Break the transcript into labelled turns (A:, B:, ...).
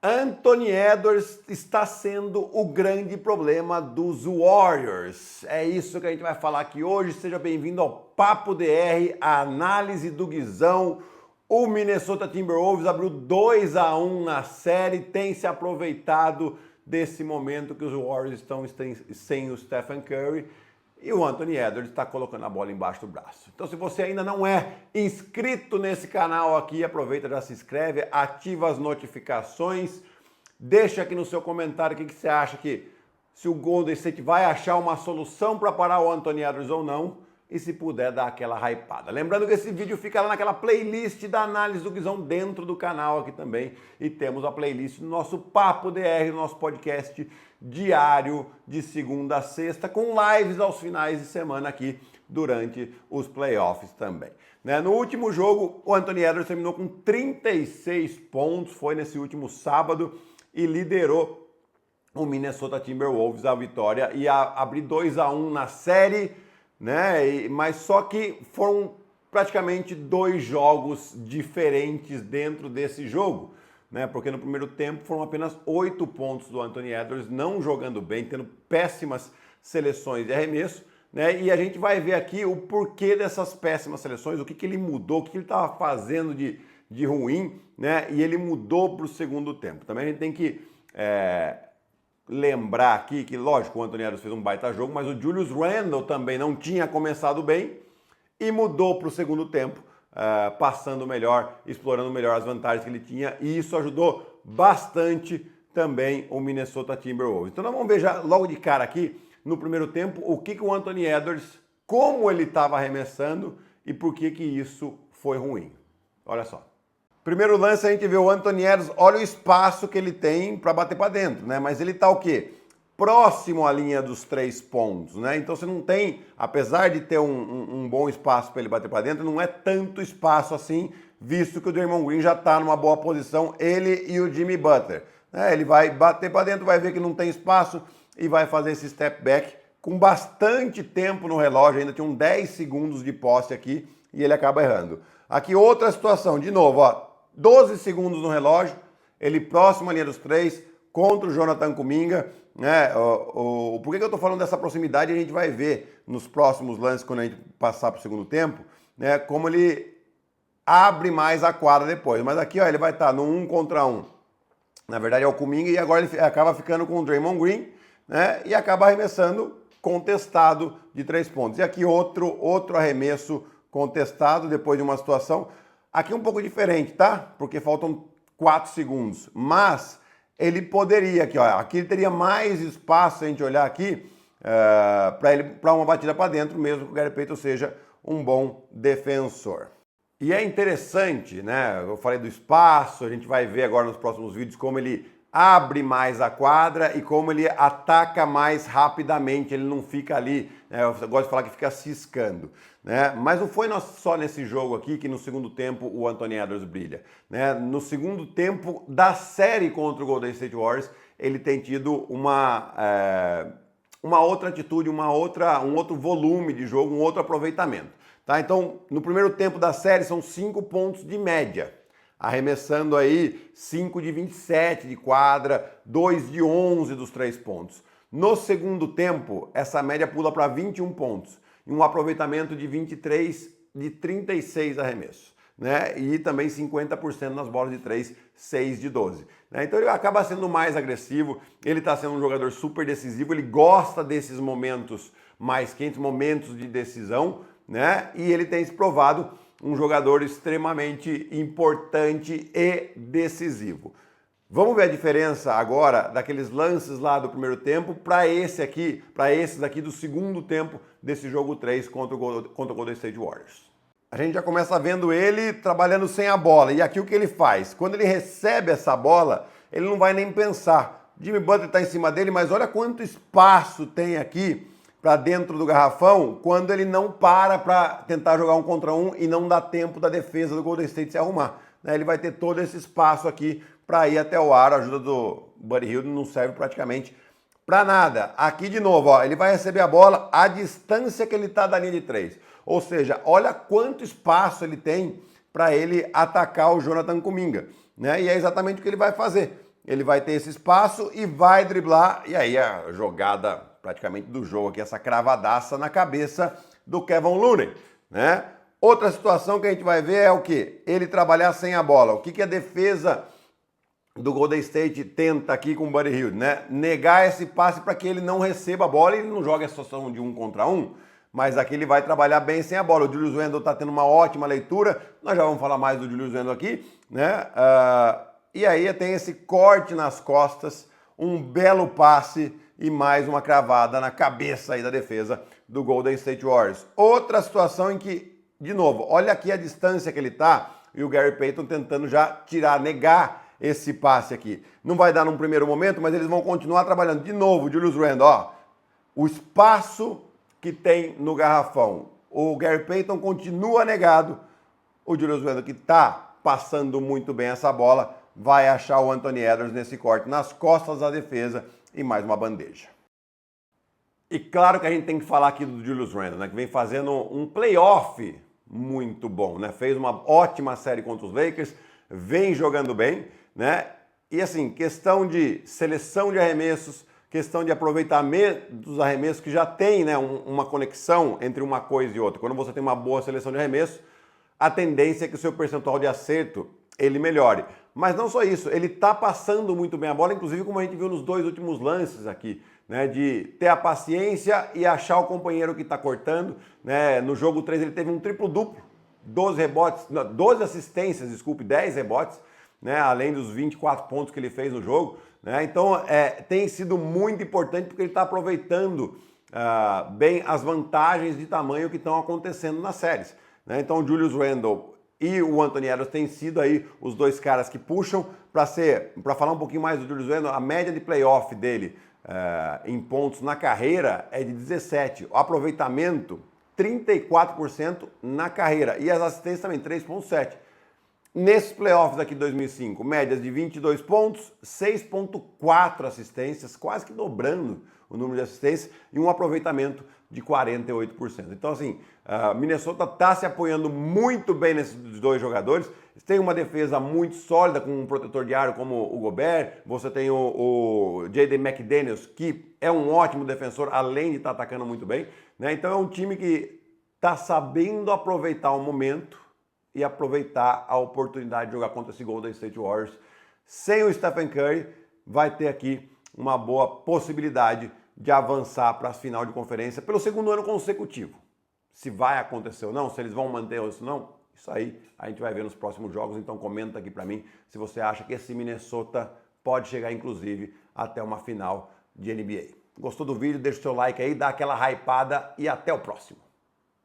A: Anthony Edwards está sendo o grande problema dos Warriors. É isso que a gente vai falar aqui hoje. Seja bem-vindo ao Papo DR, a análise do Guizão. O Minnesota Timberwolves abriu 2-1 na série, tem se aproveitado desse momento que os Warriors estão sem o Stephen Curry. E o Anthony Edwards está colocando a bola embaixo do braço. Então, se você ainda não é inscrito nesse canal aqui, aproveita, já se inscreve, ativa as notificações, deixa aqui no seu comentário o que você acha que se o Golden State vai achar uma solução para parar o Anthony Edwards ou não, e se puder dar aquela hypada. Lembrando que esse vídeo fica lá naquela playlist da análise do Guizão dentro do canal aqui também, e temos a playlist no nosso Papo DR, no nosso podcast diário de segunda a sexta, com lives aos finais de semana aqui durante os playoffs também. No último jogo, o Anthony Edwards terminou com 36 pontos, foi nesse último sábado, e liderou o Minnesota Timberwolves à vitória e a abrir 2-1 na série, mas só que foram praticamente dois jogos diferentes dentro desse jogo, porque no primeiro tempo foram apenas 8 pontos do Anthony Edwards, não jogando bem, tendo péssimas seleções de arremesso, e a gente vai ver aqui o porquê dessas péssimas seleções, o que ele mudou, o que ele estava fazendo de ruim, e ele mudou para o segundo tempo. Também a gente tem que lembrar aqui que, lógico, o Anthony Edwards fez um baita jogo, mas o Julius Randle também não tinha começado bem e mudou para o segundo tempo, passando melhor, explorando melhor as vantagens que ele tinha, e isso ajudou bastante também o Minnesota Timberwolves. Então nós vamos ver já logo de cara aqui, no primeiro tempo, o que o Anthony Edwards, como ele estava arremessando e por que isso foi ruim. Olha só. Primeiro lance a gente vê o Anthony Edwards, olha o espaço que ele tem para bater para dentro, mas ele está o quê? Próximo à linha dos 3 pontos, Então você não tem, apesar de ter um bom espaço para ele bater para dentro, não é tanto espaço assim, visto que o Draymond Green já está numa boa posição, ele e o Jimmy Butler. Ele vai bater para dentro, vai ver que não tem espaço e vai fazer esse step back com bastante tempo no relógio, ainda tinha 10 segundos de posse aqui e ele acaba errando. Aqui outra situação, de novo, 12 segundos no relógio, ele próximo à linha dos 3, contra o Jonathan Kuminga. Por que eu estou falando dessa proximidade? A gente vai ver nos próximos lances, quando a gente passar para o segundo tempo, como ele abre mais a quadra depois. Mas aqui ele vai estar no 1 contra 1. Na verdade é o Kuminga, e agora ele acaba ficando com o Draymond Green, e acaba arremessando contestado de 3 pontos. E aqui outro arremesso contestado depois de uma situação. Aqui um pouco diferente, tá? Porque faltam 4 segundos. Mas ele poderia aqui ele teria mais espaço, se a gente olhar aqui, para uma batida para dentro, mesmo que o Gary Payton seja um bom defensor. E é interessante, Eu falei do espaço, a gente vai ver agora nos próximos vídeos como ele abre mais a quadra e como ele ataca mais rapidamente, ele não fica ali, eu gosto de falar que fica ciscando, Mas não foi só nesse jogo aqui que no segundo tempo o Anthony Edwards brilha, No segundo tempo da série contra o Golden State Warriors, ele tem tido uma outra atitude, um outro volume de jogo, um outro aproveitamento, Então, no primeiro tempo da série são 5 pontos de média, arremessando aí 5 de 27 de quadra, 2 de 11 dos 3 pontos. No segundo tempo, essa média pula para 21 pontos, e um aproveitamento de 23 de 36 arremessos, E também 50% nas bolas de 3, 6 de 12. Então ele acaba sendo mais agressivo, ele está sendo um jogador super decisivo, ele gosta desses momentos mais quentes, momentos de decisão, E ele tem se provado um jogador extremamente importante e decisivo. Vamos ver a diferença agora daqueles lances lá do primeiro tempo para esses aqui do segundo tempo desse jogo 3 contra o Golden State Warriors. A gente já começa vendo ele trabalhando sem a bola. E aqui o que ele faz? Quando ele recebe essa bola, ele não vai nem pensar. Jimmy Butler está em cima dele, mas olha quanto espaço tem aqui para dentro do garrafão quando ele não para tentar jogar 1 contra 1 e não dá tempo da defesa do Golden State se arrumar. Ele vai ter todo esse espaço aqui para ir até o aro. A ajuda do Buddy Hield não serve praticamente para nada. Aqui de novo, ele vai receber a bola a distância que ele está da linha de 3. Ou seja, olha quanto espaço ele tem para ele atacar o Jonathan Kuminga. E é exatamente o que ele vai fazer. ele vai ter esse espaço e vai driblar, e aí a jogada praticamente do jogo aqui, essa cravadaça na cabeça do Kevin Looney, né? Outra situação que a gente vai ver é o quê? Ele trabalhar sem a bola. O que a defesa do Golden State tenta aqui com o Buddy Hield, né? Negar esse passe para que ele não receba a bola e ele não joga a situação de 1 contra 1, mas aqui ele vai trabalhar bem sem a bola. O Julius Randle está tendo uma ótima leitura, nós já vamos falar mais do Julius Randle aqui, né? E aí tem esse corte nas costas, um belo passe e mais uma cravada na cabeça aí da defesa do Golden State Warriors. Outra situação em que, de novo, olha aqui a distância que ele tá e o Gary Payton tentando já tirar, negar esse passe aqui. Não vai dar num primeiro momento, mas eles vão continuar trabalhando. De novo, Julius Randle, ó, o espaço que tem no garrafão. O Gary Payton continua negado. O Julius Randle, que tá passando muito bem essa bola, vai achar o Anthony Edwards nesse corte nas costas da defesa e mais uma bandeja. E claro que a gente tem que falar aqui do Julius Randle, né, que vem fazendo um playoff muito bom, né? Fez uma ótima série contra os Lakers, vem jogando bem, né? E assim, questão de seleção de arremessos, questão de aproveitamento dos arremessos, que já tem, né, uma conexão entre uma coisa e outra. Quando você tem uma boa seleção de arremessos, a tendência é que o seu percentual de acerto ele melhore. Mas não só isso, ele está passando muito bem a bola, inclusive como a gente viu nos 2 últimos lances aqui, né, de ter a paciência e achar o companheiro que está cortando, né? No jogo 3 ele teve um triplo-duplo, 12 assistências, desculpe, 10 rebotes, né, além dos 24 pontos que ele fez no jogo, né? Então tem sido muito importante porque ele está aproveitando bem as vantagens de tamanho que estão acontecendo nas séries, né? Então o Julius Randle e o Anthony Edwards têm sido aí os dois caras que puxam. Para falar um pouquinho mais do Julius Randle, a média de playoff dele em pontos na carreira é de 17, o aproveitamento 34% na carreira e as assistências também 3,7. Nesses playoffs aqui de 2005, médias de 22 pontos, 6,4 assistências, quase que dobrando o número de assistências e um aproveitamento de 48%. Então, assim, Minnesota está se apoiando muito bem nesses dois jogadores. Tem uma defesa muito sólida com um protetor de aro como o Gobert. Você tem o Jaden McDaniels, que é um ótimo defensor, além de estar atacando muito bem, né? Então é um time que está sabendo aproveitar o momento e aproveitar a oportunidade de jogar contra esse Golden State Warriors. Sem o Stephen Curry, vai ter aqui uma boa possibilidade de avançar para a final de conferência pelo segundo ano consecutivo. Se vai acontecer ou não, se eles vão manter ou não, isso aí a gente vai ver nos próximos jogos. Então comenta aqui para mim se você acha que esse Minnesota pode chegar inclusive até uma final de NBA. Gostou do vídeo? Deixa o seu like aí, dá aquela hypada e até o próximo.